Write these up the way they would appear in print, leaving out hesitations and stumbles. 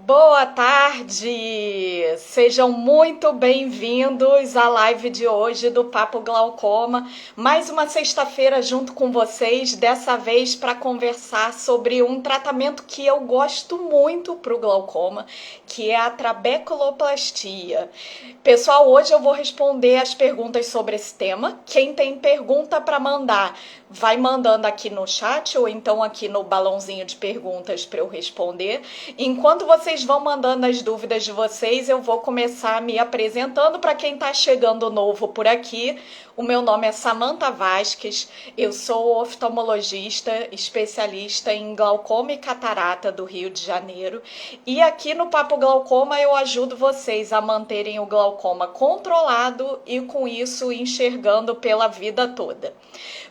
Boa tarde! Sejam muito bem-vindos à live de hoje do Papo Glaucoma. Mais uma sexta-feira junto com vocês, dessa vez para conversar sobre um tratamento que eu gosto muito para o glaucoma, que é a trabeculoplastia. Pessoal, hoje eu vou responder as perguntas sobre esse tema. Quem tem pergunta para mandar, vai mandando aqui no chat ou então aqui no balãozinho de perguntas para eu responder. Enquanto vocês vão mandando as dúvidas de vocês, eu vou começar me apresentando para quem está chegando novo por aqui. O meu nome é Samantha Vasques, eu sou oftalmologista, especialista em glaucoma e catarata do Rio de Janeiro. E aqui no Papo Glaucoma eu ajudo vocês a manterem o glaucoma controlado e com isso enxergando pela vida toda.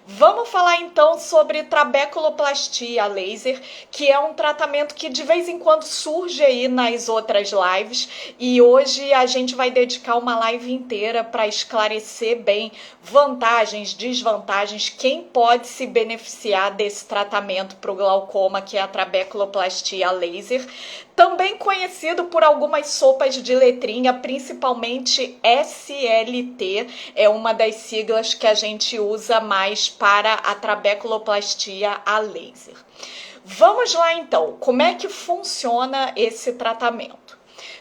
Vamos falar então sobre trabeculoplastia laser, que é um tratamento que de vez em quando surge aí nas outras lives, e hoje a gente vai dedicar uma live inteira para esclarecer bem vantagens, desvantagens, quem pode se beneficiar desse tratamento para o glaucoma, que é a trabeculoplastia laser, também conhecido por algumas sopas de letrinha, principalmente SLT, é uma das siglas que a gente usa mais para a trabeculoplastia a laser. Vamos lá então, como é que funciona esse tratamento?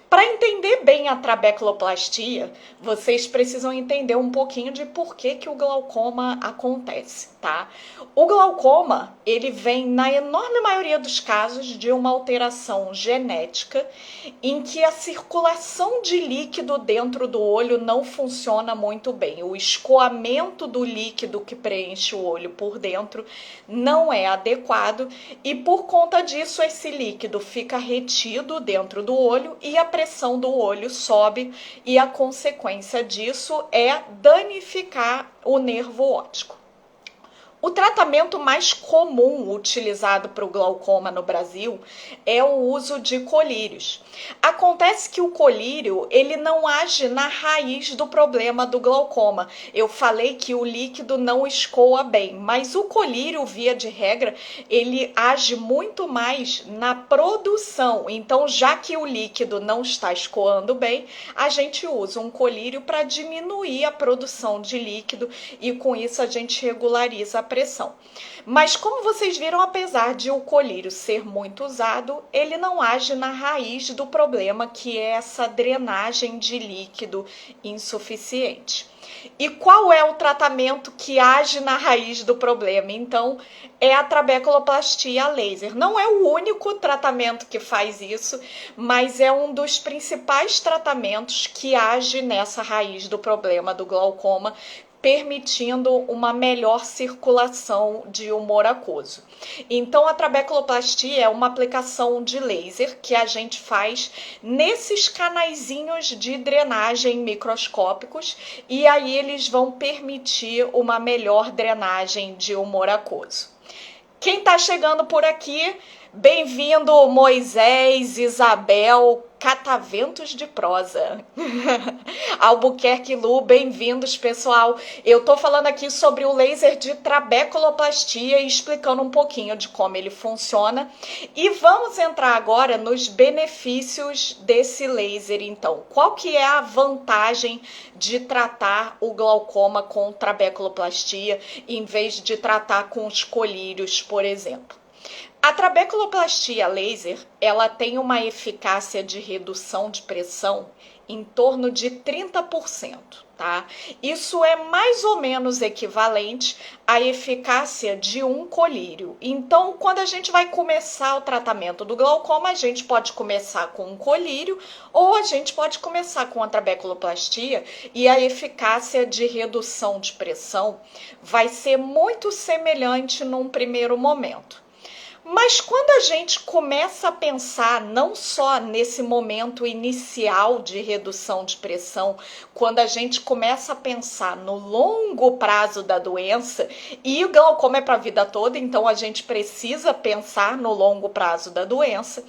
Para entender bem a trabeculoplastia, vocês precisam entender um pouquinho de por que o glaucoma acontece, tá? O glaucoma, ele vem, na enorme maioria dos casos, de uma alteração genética em que a circulação de líquido dentro do olho não funciona muito bem. O escoamento do líquido que preenche o olho por dentro não é adequado e, por conta disso, esse líquido fica retido dentro do olho e a pressão do olho sobe e a consequência disso é danificar o nervo óptico. O tratamento mais comum utilizado para o glaucoma no Brasil é o uso de colírios. Acontece que o colírio, ele não age na raiz do problema do glaucoma. Eu falei que o líquido não escoa bem, mas o colírio, via de regra, ele age muito mais na produção. Então, já que o líquido não está escoando bem, a gente usa um colírio para diminuir a produção de líquido e com isso a gente regulariza a pressão. Mas como vocês viram, apesar de o colírio ser muito usado, ele não age na raiz do problema, que é essa drenagem de líquido insuficiente. E qual é o tratamento que age na raiz do problema? Então, é a trabeculoplastia laser. Não é o único tratamento que faz isso, mas é um dos principais tratamentos que age nessa raiz do problema do glaucoma, permitindo uma melhor circulação de humor aquoso. Então, a trabeculoplastia é uma aplicação de laser que a gente faz nesses canaizinhos de drenagem microscópicos e aí eles vão permitir uma melhor drenagem de humor aquoso. Quem está chegando por aqui, bem-vindo Moisés, Isabel, Cataventos de Prosa. Albuquerque Lu, bem-vindos, pessoal. Eu tô falando aqui sobre o laser de trabeculoplastia e explicando um pouquinho de como ele funciona. E vamos entrar agora nos benefícios desse laser, então. Qual que é a vantagem de tratar o glaucoma com trabeculoplastia em vez de tratar com os colírios, por exemplo? A trabeculoplastia laser, ela tem uma eficácia de redução de pressão em torno de 30%, tá? Isso é mais ou menos equivalente à eficácia de um colírio. Então, quando a gente vai começar o tratamento do glaucoma, a gente pode começar com um colírio ou a gente pode começar com a trabeculoplastia e a eficácia de redução de pressão vai ser muito semelhante num primeiro momento. Mas quando a gente começa a pensar não só nesse momento inicial de redução de pressão, quando a gente começa a pensar no longo prazo da doença, e o glaucoma é para a vida toda, então a gente precisa pensar no longo prazo da doença.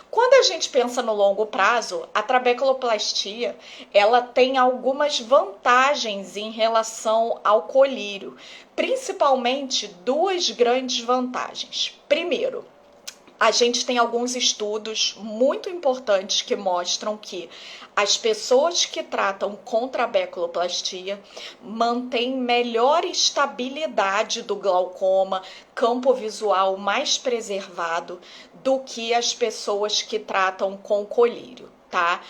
Quando a gente pensa no longo prazo, a trabeculoplastia, ela tem algumas vantagens em relação ao colírio, principalmente duas grandes vantagens. Primeiro, a gente tem alguns estudos muito importantes que mostram que as pessoas que tratam com trabeculoplastia mantêm melhor estabilidade do glaucoma, campo visual mais preservado do que as pessoas que tratam com colírio, tá?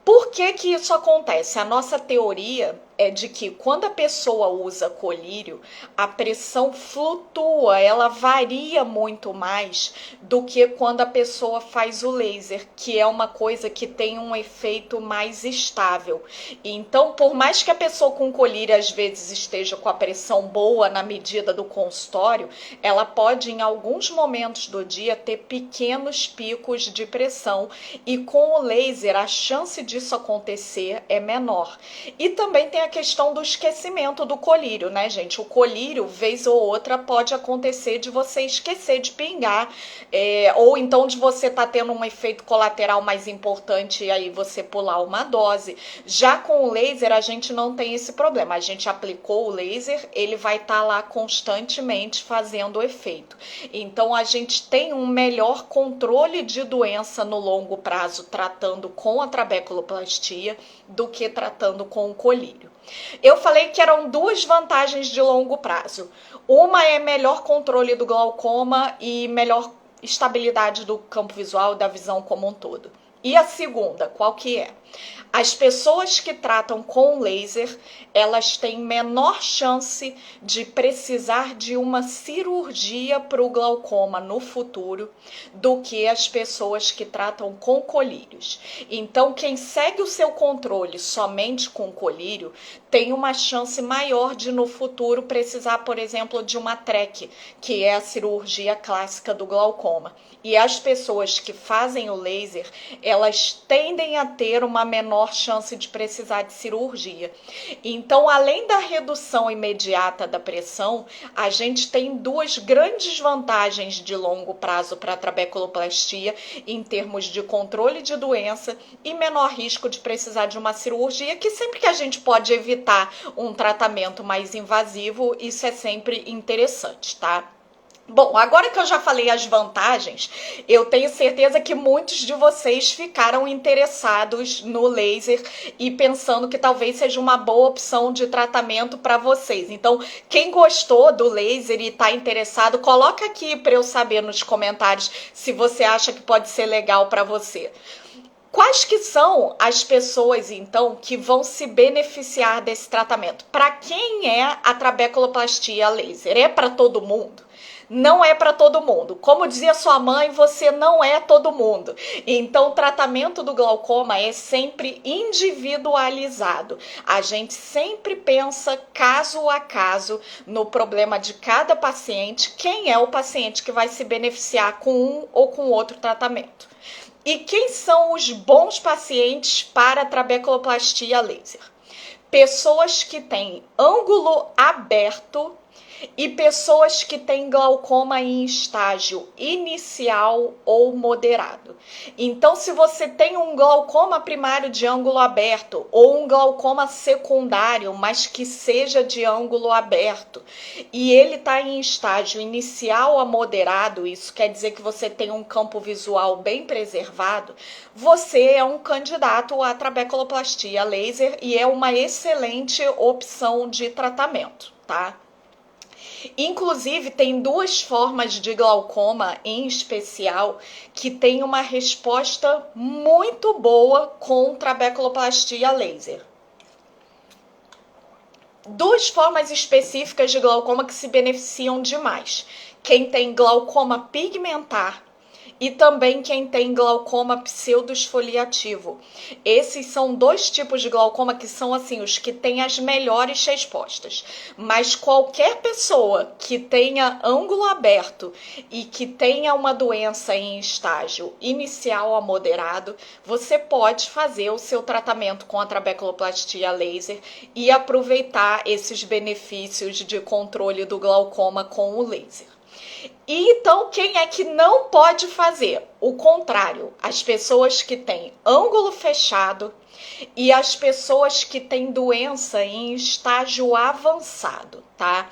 Por que que isso acontece? A nossa teoria é de que quando a pessoa usa colírio, a pressão flutua, ela varia muito mais do que quando a pessoa faz o laser, que é uma coisa que tem um efeito mais estável. Então, por mais que a pessoa com colírio às vezes esteja com a pressão boa na medida do consultório, ela pode em alguns momentos do dia ter pequenos picos de pressão e com o laser a chance disso acontecer é menor. E também tem a questão do esquecimento do colírio, né, gente? O colírio, vez ou outra, pode acontecer de você esquecer de pingar, ou então de você estar tendo um efeito colateral mais importante e aí você pular uma dose. Já com o laser, a gente não tem esse problema. A gente aplicou o laser, ele vai estar lá constantemente fazendo o efeito. Então, a gente tem um melhor controle de doença no longo prazo tratando com a trabeculoplastia do que tratando com o colírio. Eu falei que eram duas vantagens de longo prazo. Uma é melhor controle do glaucoma e melhor estabilidade do campo visual e da visão como um todo. E a segunda, qual que é? As pessoas que tratam com laser, elas têm menor chance de precisar de uma cirurgia para o glaucoma no futuro do que as pessoas que tratam com colírios. Então, quem segue o seu controle somente com colírio tem uma chance maior de no futuro precisar, por exemplo, de uma TREC, que é a cirurgia clássica do glaucoma. E as pessoas que fazem o laser, elas tendem a ter uma menor chance de precisar de cirurgia. Então, além da redução imediata da pressão, a gente tem duas grandes vantagens de longo prazo para a trabeculoplastia em termos de controle de doença e menor risco de precisar de uma cirurgia, que sempre que a gente pode evitar um tratamento mais invasivo, isso é sempre interessante, tá? Bom, agora que eu já falei as vantagens, eu tenho certeza que muitos de vocês ficaram interessados no laser e pensando que talvez seja uma boa opção de tratamento para vocês. Então, quem gostou do laser e está interessado, coloca aqui para eu saber nos comentários se você acha que pode ser legal para você. Quais que são as pessoas, então, que vão se beneficiar desse tratamento? Para quem é a trabeculoplastia laser? É para todo mundo? Não é para todo mundo. Como dizia sua mãe, você não é todo mundo. Então, o tratamento do glaucoma é sempre individualizado. A gente sempre pensa caso a caso no problema de cada paciente, quem é o paciente que vai se beneficiar com um ou com outro tratamento. E quem são os bons pacientes para a trabeculoplastia laser? Pessoas que têm ângulo aberto e pessoas que têm glaucoma em estágio inicial ou moderado. Então, se você tem um glaucoma primário de ângulo aberto ou um glaucoma secundário, mas que seja de ângulo aberto, e ele está em estágio inicial a moderado, isso quer dizer que você tem um campo visual bem preservado, você é um candidato à trabeculoplastia laser e é uma excelente opção de tratamento, tá? Inclusive, tem duas formas de glaucoma em especial que tem uma resposta muito boa com trabeculoplastia laser. Duas formas específicas de glaucoma que se beneficiam demais. Quem tem glaucoma pigmentar e também quem tem glaucoma pseudoesfoliativo. Esses são dois tipos de glaucoma que são assim os que têm as melhores respostas. Mas qualquer pessoa que tenha ângulo aberto e que tenha uma doença em estágio inicial a moderado, você pode fazer o seu tratamento com a trabeculoplastia laser e aproveitar esses benefícios de controle do glaucoma com o laser. E então, quem é que não pode fazer? O contrário, as pessoas que têm ângulo fechado e as pessoas que têm doença em estágio avançado, tá?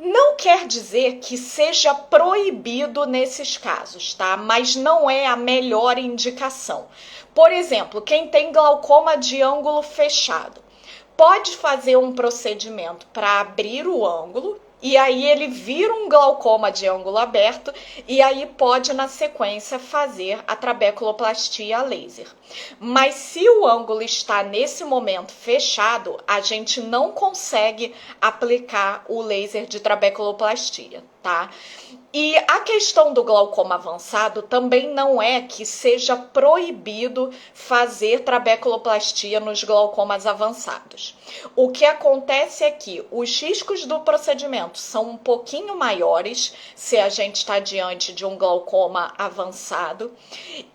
Não quer dizer que seja proibido nesses casos, tá? Mas não é a melhor indicação. Por exemplo, quem tem glaucoma de ângulo fechado pode fazer um procedimento para abrir o ângulo e aí ele vira um glaucoma de ângulo aberto e aí pode na sequência fazer a trabeculoplastia a laser. Mas se o ângulo está nesse momento fechado, a gente não consegue aplicar o laser de trabeculoplastia, tá? E a questão do glaucoma avançado também não é que seja proibido fazer trabeculoplastia nos glaucomas avançados. O que acontece é que os riscos do procedimento são um pouquinho maiores se a gente está diante de um glaucoma avançado.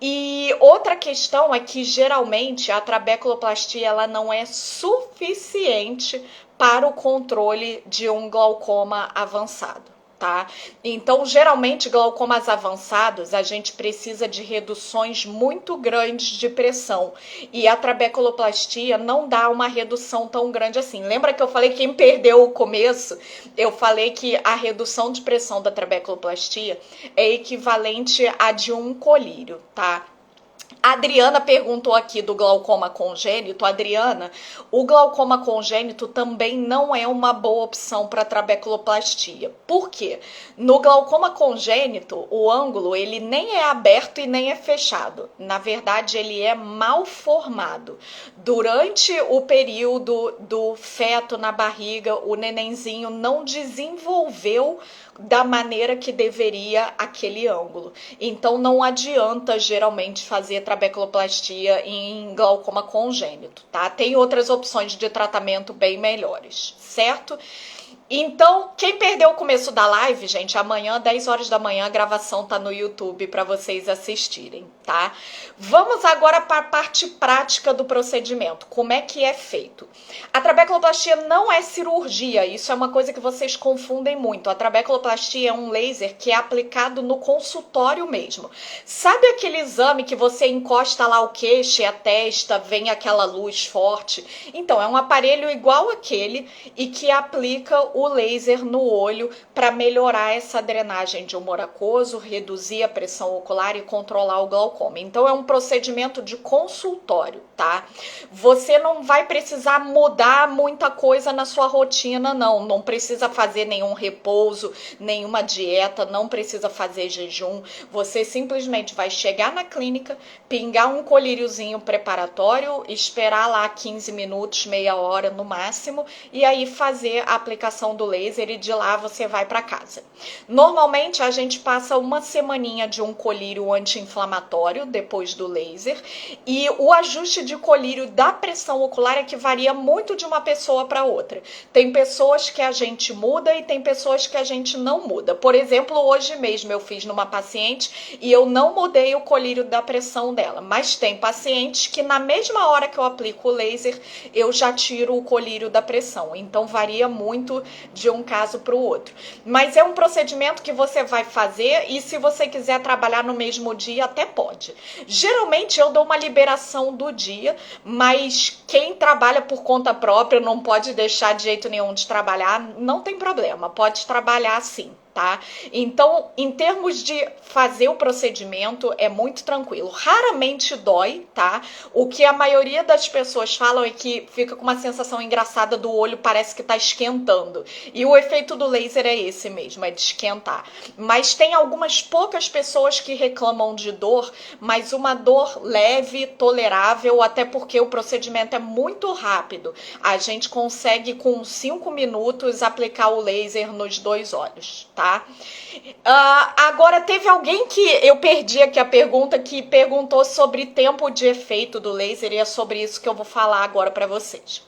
E outra questão é que geralmente a trabeculoplastia ela não é suficiente para o controle de um glaucoma avançado. Tá? Então, geralmente, glaucomas avançados, a gente precisa de reduções muito grandes de pressão. E a trabeculoplastia não dá uma redução tão grande assim. Lembra que eu falei que quem perdeu o começo? Eu falei que a redução de pressão da trabeculoplastia é equivalente à de um colírio, tá? A Adriana perguntou aqui do glaucoma congênito. Adriana, o glaucoma congênito também não é uma boa opção para trabeculoplastia. Por quê? No glaucoma congênito, o ângulo ele nem é aberto e nem é fechado. Na verdade, ele é mal formado. Durante o período do feto na barriga, o nenenzinho não desenvolveu da maneira que deveria aquele ângulo. Então não adianta geralmente fazer trabeculoplastia em glaucoma congênito, tá? Tem outras opções de tratamento bem melhores, certo? Então, quem perdeu o começo da live, gente, amanhã, 10 horas da manhã, a gravação tá no YouTube para vocês assistirem, tá? Vamos agora para a parte prática do procedimento. Como é que é feito? A trabeculoplastia não é cirurgia, isso é uma coisa que vocês confundem muito. A trabeculoplastia é um laser que é aplicado no consultório mesmo. Sabe aquele exame que você encosta lá o queixo e a testa, vem aquela luz forte? Então, é um aparelho igual aquele e que aplica o laser no olho para melhorar essa drenagem de humor aquoso, reduzir a pressão ocular e controlar o glaucoma. Então é um procedimento de consultório, tá? Você não vai precisar mudar muita coisa na sua rotina, não. Não precisa fazer nenhum repouso, nenhuma dieta, não precisa fazer jejum. Você simplesmente vai chegar na clínica, pingar um colíriozinho preparatório, esperar lá 15 minutos, meia hora no máximo, e aí fazer a aplicação do laser e de lá você vai para casa. Normalmente a gente passa uma semaninha de um colírio anti-inflamatório depois do laser e o ajuste de colírio da pressão ocular é que varia muito de uma pessoa para outra. Tem pessoas que a gente muda e tem pessoas que a gente não muda. Por exemplo, hoje mesmo eu fiz numa paciente e eu não mudei o colírio da pressão dela, mas tem pacientes que na mesma hora que eu aplico o laser eu já tiro o colírio da pressão. Então varia muito de um caso para o outro. Mas é um procedimento que você vai fazer e se você quiser trabalhar no mesmo dia, até pode. Geralmente eu dou uma liberação do dia, mas quem trabalha por conta própria não pode deixar de jeito nenhum de trabalhar, não tem problema, pode trabalhar sim. Tá? Então, em termos de fazer o procedimento, é muito tranquilo. Raramente dói, tá? O que a maioria das pessoas falam é que fica com uma sensação engraçada do olho, parece que tá esquentando. E o efeito do laser é esse mesmo, é de esquentar. Mas tem algumas poucas pessoas que reclamam de dor, mas uma dor leve, tolerável, até porque o procedimento é muito rápido. A gente consegue, com 5 minutos, aplicar o laser nos 2 olhos, tá? Agora teve alguém que eu perdi aqui a pergunta que perguntou sobre tempo de efeito do laser e é sobre isso que eu vou falar agora para vocês.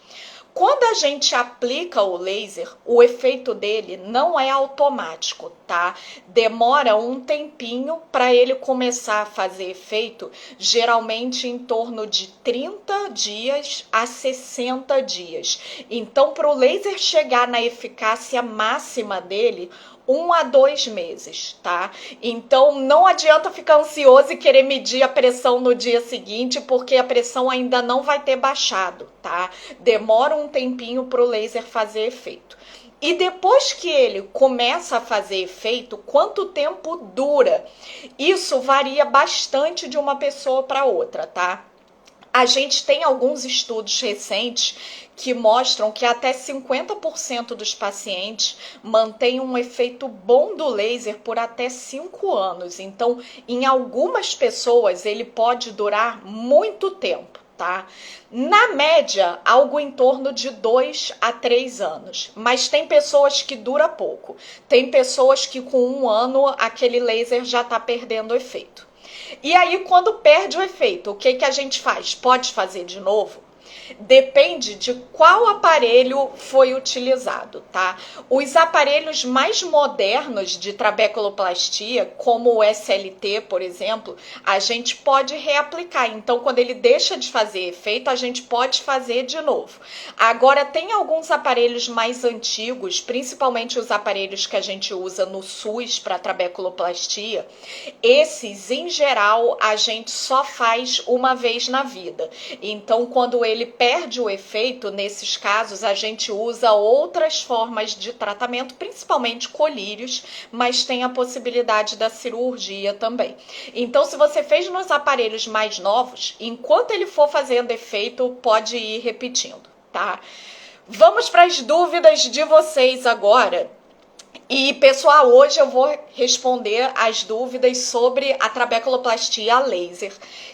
Quando a gente aplica o laser, o efeito dele não é automático, tá? Demora um tempinho para ele começar a fazer efeito, geralmente em torno de 30 dias a 60 dias. Então, para o laser chegar na eficácia máxima dele, 1 a 2 meses, tá? Então, não adianta ficar ansioso e querer medir a pressão no dia seguinte, porque a pressão ainda não vai ter baixado, tá? Demora um tempinho para o laser fazer efeito. E depois que ele começa a fazer efeito, quanto tempo dura? Isso varia bastante de uma pessoa para outra, tá? A gente tem alguns estudos recentes que mostram que até 50% dos pacientes mantêm um efeito bom do laser por até 5 anos. Então, em algumas pessoas, ele pode durar muito tempo, tá? Na média, algo em torno de 2 a 3 anos. Mas tem pessoas que dura pouco. Tem pessoas que com 1 ano, aquele laser já está perdendo efeito. E aí, quando perde o efeito, o que que a gente faz? Pode fazer de novo? Depende de qual aparelho foi utilizado, tá? Os aparelhos mais modernos de trabeculoplastia, como o SLT, por exemplo, a gente pode reaplicar. Então, quando ele deixa de fazer efeito, a gente pode fazer de novo. Agora, tem alguns aparelhos mais antigos, principalmente os aparelhos que a gente usa no SUS para trabeculoplastia. Esses, em geral, a gente só faz uma vez na vida. Então, quando ele perde o efeito, nesses casos, a gente usa outras formas de tratamento, principalmente colírios, mas tem a possibilidade da cirurgia também. Então, se você fez nos aparelhos mais novos, enquanto ele for fazendo efeito, pode ir repetindo, tá? Vamos para as dúvidas de vocês agora. E, pessoal, hoje eu vou responder as dúvidas sobre a trabeculoplastia a laser.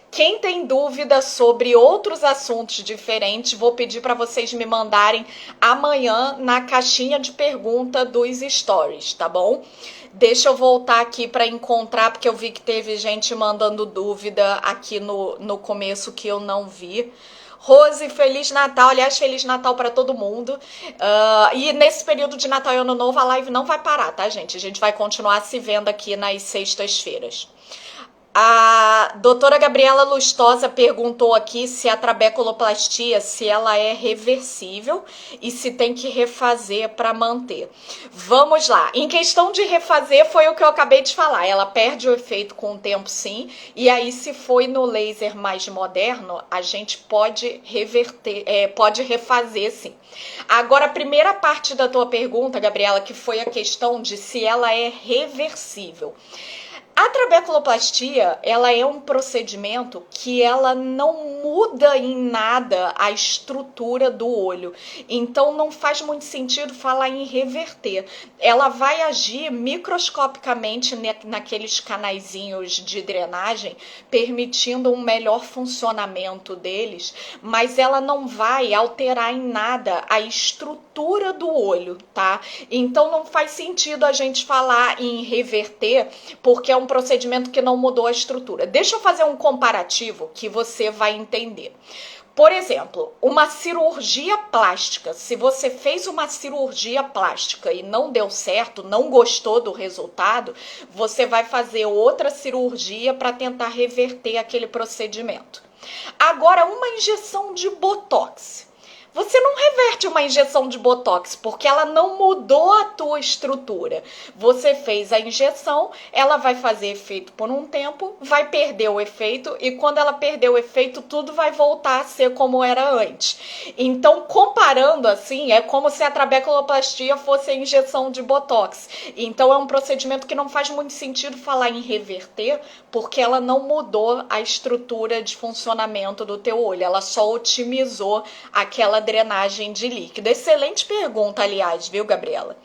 Quem tem dúvida sobre outros assuntos diferentes, vou pedir para vocês me mandarem amanhã na caixinha de pergunta dos stories, tá bom? Deixa eu voltar aqui para encontrar, porque eu vi que teve gente mandando dúvida aqui no começo que eu não vi. Rose, Feliz Natal. Aliás, Feliz Natal para todo mundo. E nesse período de Natal e Ano Novo, a live não vai parar, tá, gente? A gente vai continuar se vendo aqui nas sextas-feiras. A doutora Gabriela Lustosa perguntou aqui se a trabeculoplastia, se ela é reversível e se tem que refazer para manter. Vamos lá. Em questão de refazer, foi o que eu acabei de falar. Ela perde o efeito com o tempo, sim. E aí, se foi no laser mais moderno, a gente pode reverter, pode refazer, sim. Agora, a primeira parte da tua pergunta, Gabriela, que foi a questão de se ela é reversível. A trabeculoplastia, ela é um procedimento que ela não muda em nada a estrutura do olho. Então, não faz muito sentido falar em reverter. Ela vai agir microscopicamente naqueles canaizinhos de drenagem, permitindo um melhor funcionamento deles, mas ela não vai alterar em nada a estrutura do olho, tá? Então, não faz sentido a gente falar em reverter, porque é um procedimento que não mudou a estrutura. Deixa eu fazer um comparativo que você vai entender. Por exemplo, uma cirurgia plástica. Se você fez uma cirurgia plástica e não deu certo, não gostou do resultado, você vai fazer outra cirurgia para tentar reverter aquele procedimento. Agora, uma injeção de botox. Você não reverte uma injeção de botox, porque ela não mudou a tua estrutura. Você fez a injeção, ela vai fazer efeito por um tempo, vai perder o efeito, e quando ela perder o efeito, tudo vai voltar a ser como era antes. Então, comparando assim, é como se a trabeculoplastia fosse a injeção de botox. Então, é um procedimento que não faz muito sentido falar em reverter, porque ela não mudou a estrutura de funcionamento do teu olho, ela só otimizou aquela drenagem de líquido. Excelente pergunta, aliás, viu, Gabriela?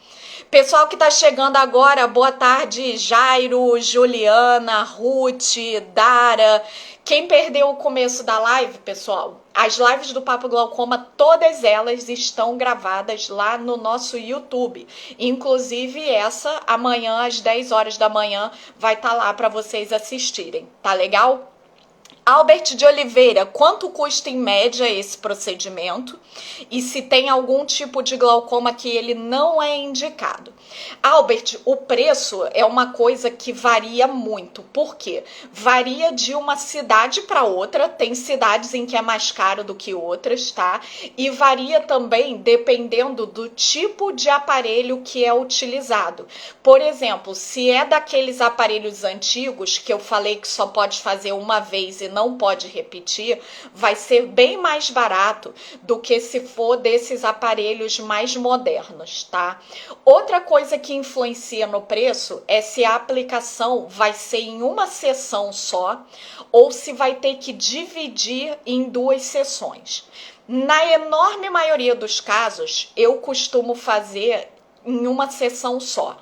Pessoal que tá chegando agora, boa tarde, Jairo, Juliana, Ruth, Dara. Quem perdeu o começo da live, pessoal, as lives do Papo Glaucoma, todas elas estão gravadas lá no nosso YouTube. Inclusive essa, amanhã, às 10 horas da manhã, vai estar lá para vocês assistirem. Tá legal? Albert de Oliveira, quanto custa em média esse procedimento? E se tem algum tipo de glaucoma que ele não é indicado? Albert, o preço é uma coisa que varia muito. Por quê? Varia de uma cidade para outra. Tem cidades em que é mais caro do que outras, tá? E varia também dependendo do tipo de aparelho que é utilizado. Por exemplo, se é daqueles aparelhos antigos que eu falei que só pode fazer uma vez e não pode repetir, vai ser bem mais barato do que se for desses aparelhos mais modernos, tá? Outra coisa que influencia no preço é se a aplicação vai ser em uma sessão só ou se vai ter que dividir em 2 sessões. Na enorme maioria dos casos, eu costumo fazer em uma sessão só.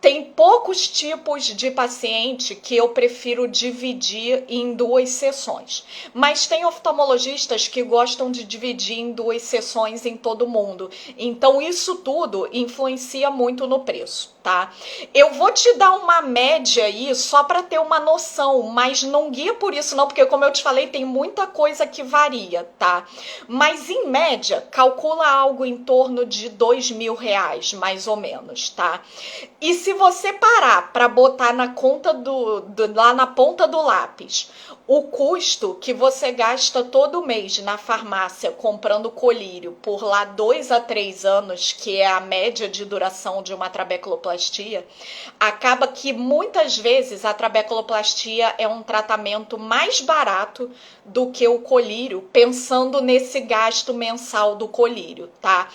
Tem poucos tipos de paciente que eu prefiro dividir em 2 sessões, mas tem oftalmologistas que gostam de dividir em 2 sessões em todo mundo. Então isso tudo influencia muito no preço, tá? Eu vou te dar uma média aí só para ter uma noção, mas não guia por isso não, porque como eu te falei, tem muita coisa que varia, tá? Mas em média, calcula algo em torno de R$ 2.000, mais ou menos, tá? E se você parar para botar na conta lá na ponta do lápis o custo que você gasta todo mês na farmácia comprando colírio por lá 2 a 3 anos, que é a média de duração de uma trabeculoplastia, acaba que muitas vezes a trabeculoplastia é um tratamento mais barato do que o colírio, pensando nesse gasto mensal do colírio, tá?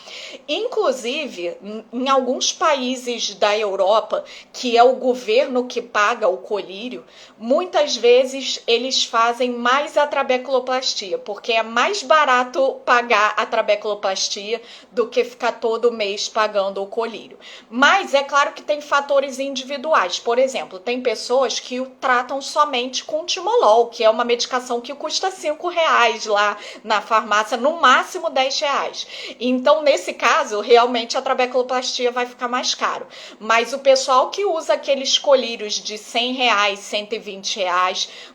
Inclusive, em alguns países da Europa, que é o governo que paga o colírio, muitas vezes eles fazem mais a trabeculoplastia, porque é mais barato pagar a trabeculoplastia do que ficar todo mês pagando o colírio. Mas é claro que tem fatores individuais. Por exemplo, tem pessoas que o tratam somente com timolol, que é uma medicação que custa R$ 5 lá na farmácia, no máximo R$ 10. Então, nesse caso, realmente a trabeculoplastia vai ficar mais caro. Mas o pessoal que usa aqueles colírios de R$ 100, R$ 120,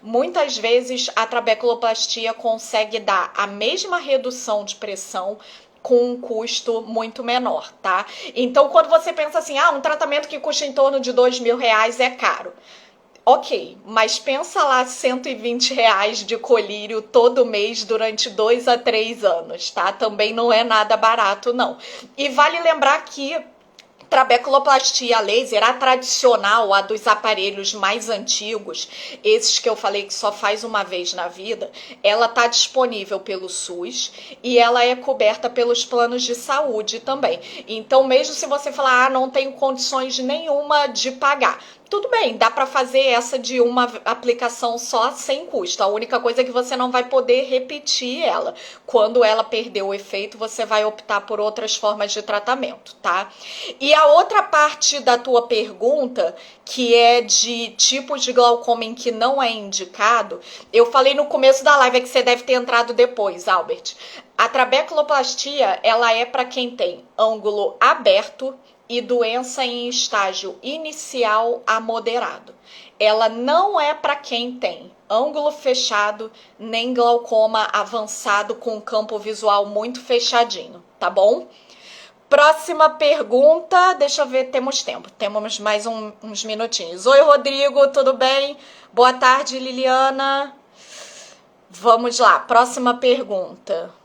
muitas vezes a trabeculoplastia consegue dar a mesma redução de pressão com um custo muito menor, tá? Então, quando você pensa assim, um tratamento que custa em torno de R$ 2.000 é caro. Ok, mas pensa lá R$ 120 de colírio todo mês durante 2 a 3 anos, tá? Também não é nada barato, não. E vale lembrar que trabeculoplastia laser, a tradicional, a dos aparelhos mais antigos, esses que eu falei que só faz uma vez na vida, ela está disponível pelo SUS e ela é coberta pelos planos de saúde também. Então, mesmo se você falar, não tenho condições nenhuma de pagar, tudo bem, dá para fazer essa de uma aplicação só sem custo. A única coisa é que você não vai poder repetir ela. Quando ela perder o efeito, você vai optar por outras formas de tratamento, tá? E a outra parte da tua pergunta, que é de tipos de glaucoma em que não é indicado, eu falei no começo da live, é que você deve ter entrado depois, Albert. A trabeculoplastia, ela é para quem tem ângulo aberto e doença em estágio inicial a moderado. Ela não é para quem tem ângulo fechado, nem glaucoma avançado com campo visual muito fechadinho, tá bom? Próxima pergunta, deixa eu ver, temos tempo, temos mais uns minutinhos. Oi, Rodrigo, tudo bem? Boa tarde, Liliana. Vamos lá, próxima pergunta.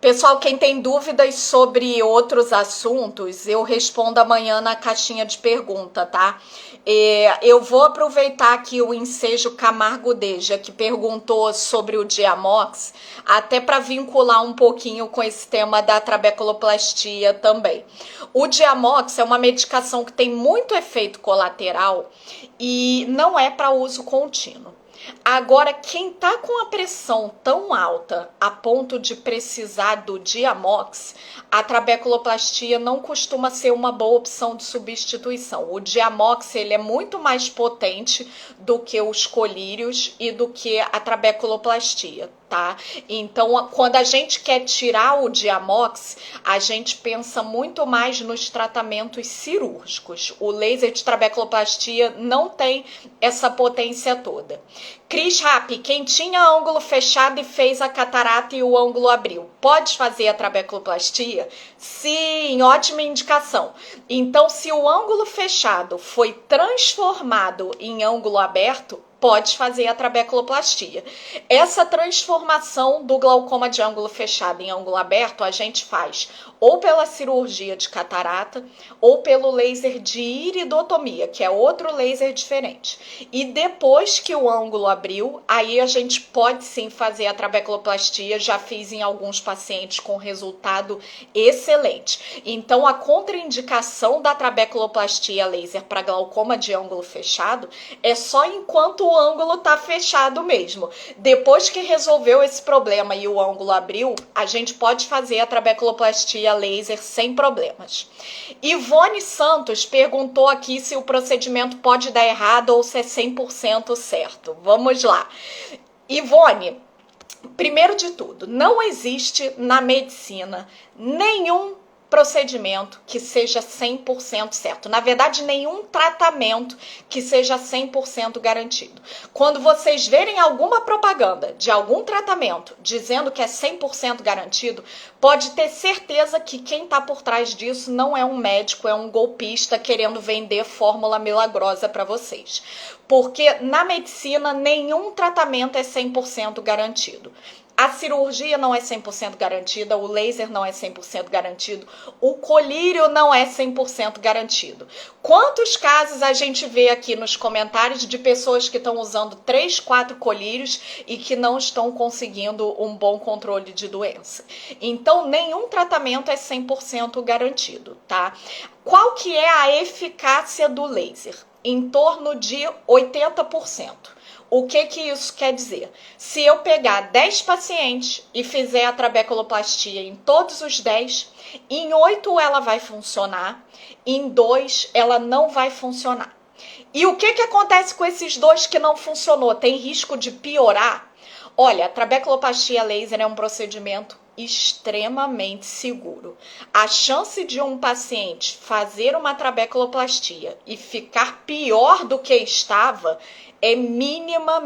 Pessoal, quem tem dúvidas sobre outros assuntos, eu respondo amanhã na caixinha de pergunta, tá? Eu vou aproveitar aqui o Ensejo Camargo Deja, que perguntou sobre o Diamox, até para vincular um pouquinho com esse tema da trabeculoplastia também. O Diamox é uma medicação que tem muito efeito colateral e não é para uso contínuo. Agora, quem tá com a pressão tão alta a ponto de precisar do Diamox, a trabeculoplastia não costuma ser uma boa opção de substituição. O Diamox, ele é muito mais potente do que os colírios e do que a trabeculoplastia, tá? Então, quando a gente quer tirar o Diamox, a gente pensa muito mais nos tratamentos cirúrgicos. O laser de trabeculoplastia não tem essa potência toda. Cris Rapp, quem tinha ângulo fechado e fez a catarata e o ângulo abriu, pode fazer a trabeculoplastia? Sim, ótima indicação. Então, se o ângulo fechado foi transformado em ângulo aberto, pode fazer a trabeculoplastia. Essa transformação do glaucoma de ângulo fechado em ângulo aberto a gente faz ou pela cirurgia de catarata ou pelo laser de iridotomia, que é outro laser diferente. E depois que o ângulo abriu, aí a gente pode sim fazer a trabeculoplastia. Já fiz em alguns pacientes com resultado excelente. Então a contraindicação da trabeculoplastia laser para glaucoma de ângulo fechado é só enquanto o ângulo está fechado mesmo. Depois que resolveu esse problema e o ângulo abriu, a gente pode fazer a trabeculoplastia laser sem problemas. Ivone Santos perguntou aqui se o procedimento pode dar errado ou se é 100% certo. Vamos lá. Ivone, primeiro de tudo, não existe na medicina nenhum procedimento que seja 100% certo. Na verdade, nenhum tratamento que seja 100% garantido. Quando vocês verem alguma propaganda de algum tratamento dizendo que é 100% garantido, pode ter certeza que quem está por trás disso não é um médico, é um golpista querendo vender fórmula milagrosa para vocês. Porque na medicina, nenhum tratamento é 100% garantido. A cirurgia não é 100% garantida, o laser não é 100% garantido, o colírio não é 100% garantido. Quantos casos a gente vê aqui nos comentários de pessoas que estão usando 3, 4 colírios e que não estão conseguindo um bom controle de doença? Então, nenhum tratamento é 100% garantido, tá? Qual que é a eficácia do laser? Em torno de 80%. O que isso quer dizer? Se eu pegar 10 pacientes e fizer a trabeculoplastia em todos os 10, em 8 ela vai funcionar, em 2 ela não vai funcionar. E o que acontece com esses 2 que não funcionou? Tem risco de piorar? Olha, a trabeculoplastia laser é um procedimento extremamente seguro. A chance de um paciente fazer uma trabeculoplastia e ficar pior do que estava é mínima,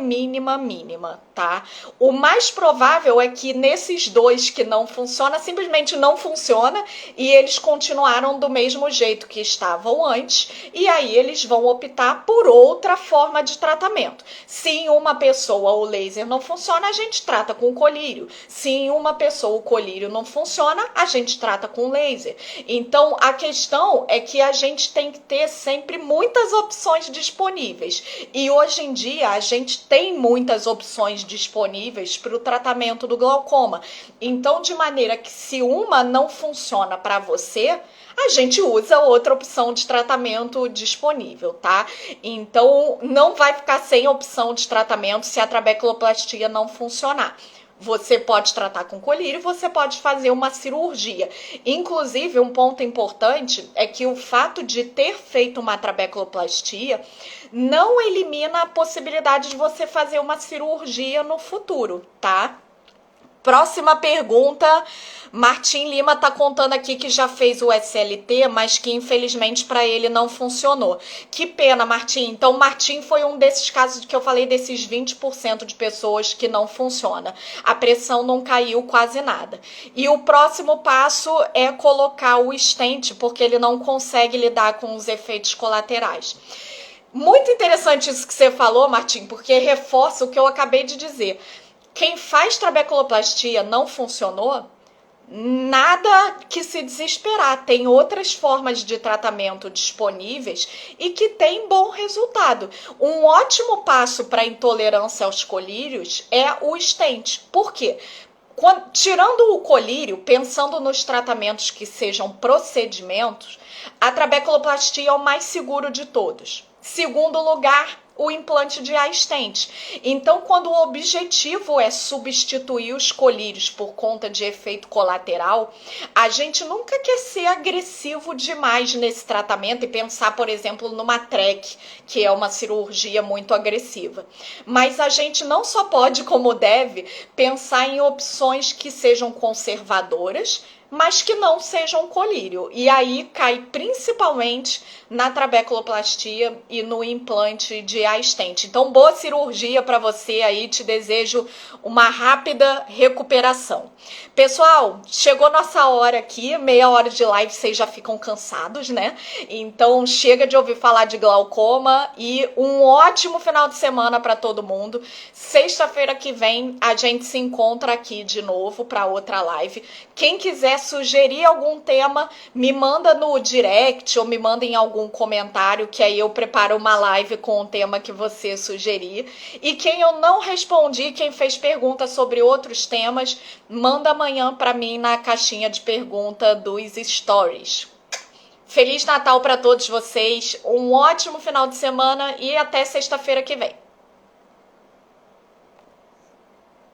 tá? O mais provável é que nesses 2 que não funciona, simplesmente não funciona e eles continuaram do mesmo jeito que estavam antes e aí eles vão optar por outra forma de tratamento. Se em uma pessoa o laser não funciona, a gente trata com colírio. Se em uma pessoa o colírio não funciona, a gente trata com laser. Então, a questão é que a gente tem que ter sempre muitas opções disponíveis. E hoje em dia, a gente tem muitas opções disponíveis para o tratamento do glaucoma. Então, de maneira que se uma não funciona para você, a gente usa outra opção de tratamento disponível, tá? Então, não vai ficar sem opção de tratamento se a trabeculoplastia não funcionar. Você pode tratar com colírio, você pode fazer uma cirurgia. Inclusive, um ponto importante é que o fato de ter feito uma trabeculoplastia não elimina a possibilidade de você fazer uma cirurgia no futuro, tá? Próxima pergunta, Martim Lima tá contando aqui que já fez o SLT, mas que infelizmente para ele não funcionou. Que pena, Martim. Então, Martim foi um desses casos que eu falei, desses 20% de pessoas que não funciona. A pressão não caiu quase nada. E o próximo passo é colocar o stent, porque ele não consegue lidar com os efeitos colaterais. Muito interessante isso que você falou, Martim, porque reforça o que eu acabei de dizer. Quem faz trabeculoplastia não funcionou, nada que se desesperar. Tem outras formas de tratamento disponíveis e que tem bom resultado. Um ótimo passo para intolerância aos colírios é o stent. Por quê? Tirando o colírio, pensando nos tratamentos que sejam procedimentos, a trabeculoplastia é o mais seguro de todos. Segundo lugar, o implante de stent. Então, quando o objetivo é substituir os colírios por conta de efeito colateral, a gente nunca quer ser agressivo demais nesse tratamento e pensar, por exemplo, numa TREC, que é uma cirurgia muito agressiva. Mas a gente não só pode, como deve, pensar em opções que sejam conservadoras, mas que não sejam colírio. E aí cai principalmente na trabeculoplastia e no implante de stent. Então, boa cirurgia para você aí, te desejo uma rápida recuperação. Pessoal, chegou nossa hora aqui, meia hora de live, vocês já ficam cansados, né? Então, chega de ouvir falar de glaucoma e um ótimo final de semana para todo mundo. Sexta-feira que vem a gente se encontra aqui de novo para outra live. Quem quiser sugerir algum tema, me manda no direct ou me manda em algum comentário, que aí eu preparo uma live com o tema que você sugerir. E quem eu não respondi, quem fez pergunta sobre outros temas, manda amanhã para mim na caixinha de pergunta dos stories. Feliz Natal para todos vocês, um ótimo final de semana e até sexta-feira que vem.